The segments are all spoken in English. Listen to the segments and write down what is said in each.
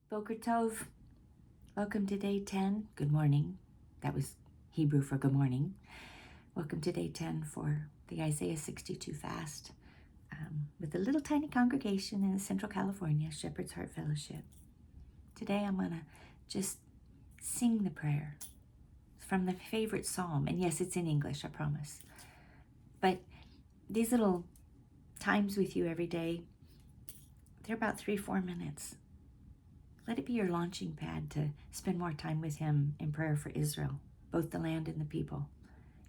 Boker Tov, welcome to day 10. Good morning. That was Hebrew for good morning. Welcome to day 10 for the Isaiah 62 fast with a little tiny congregation in Central California, Shepherd's Heart Fellowship. Today I'm going to just sing the prayer from the favorite psalm. And yes, it's in English, I promise. But these little times with you every day, they're about 3-4 minutes. Let it be your launching pad to spend more time with him in prayer for Israel, both the land and the people,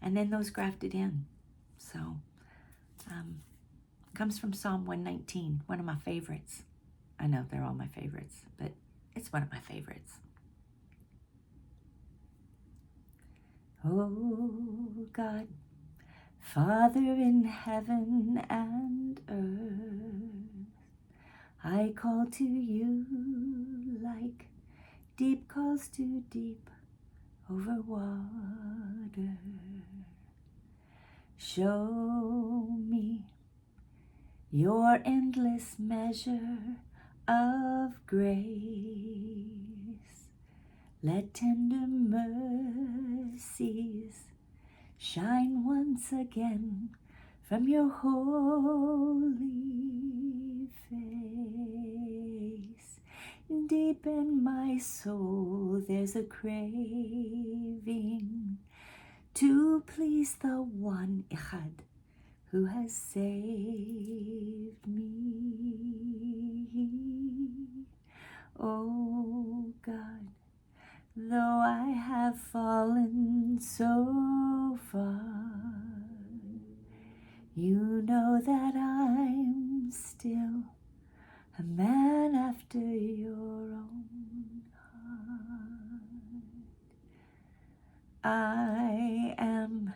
and then those grafted in. So, comes from Psalm 119, one of my favorites. I know they're all my favorites, but it's one of my favorites. Oh God, Father in heaven and earth, I call to you like deep calls to deep over water. Show me your endless measure of grace. Let tender mercies shine once again from your holy face. Deep in my soul there's a craving to please the one Echad who has saved me. Oh God, though I have fallen so far, you know that I'm still a man after your own heart. I am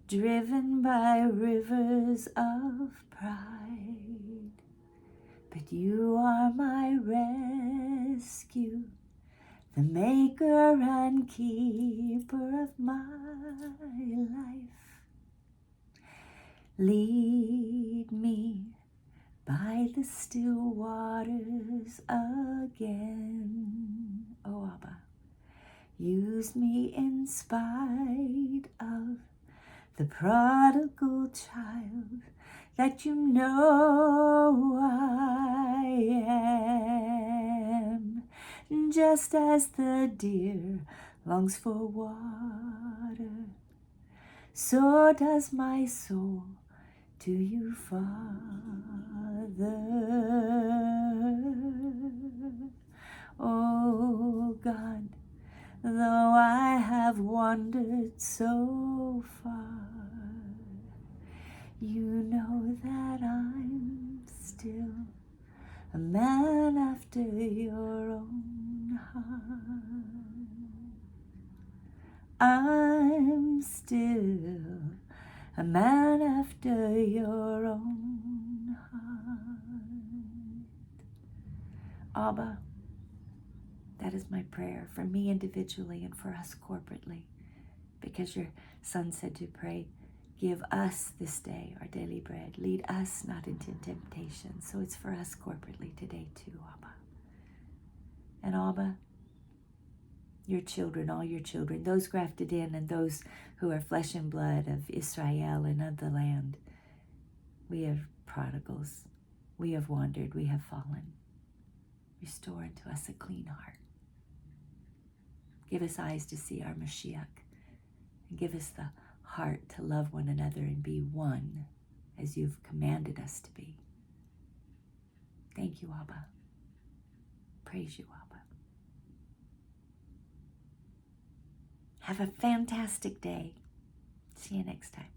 driven by rivers of pride, but you are my rescue, the maker and keeper of my life. Lead me by the still waters again, oh Abba. Use me in spite of the prodigal child that you know I am. Just as the deer longs for water, so does my soul to you, Father. Oh God, though I have wandered so far, you know that I'm still a man after your own heart. I'm still a man after your own heart. Abba, that is my prayer for me individually and for us corporately, because your Son said to pray, give us this day our daily bread. Lead us not into temptation. So it's for us corporately today too, Abba. And Abba, your children, all your children, those grafted in and those who are flesh and blood of Israel and of the land, we are prodigals. We have wandered. We have fallen. Restore unto us a clean heart. Give us eyes to see our Mashiach, and give us the heart to love one another and be one as you've commanded us to be. Thank you, Abba. Praise you, Abba. Have a fantastic day. See you next time.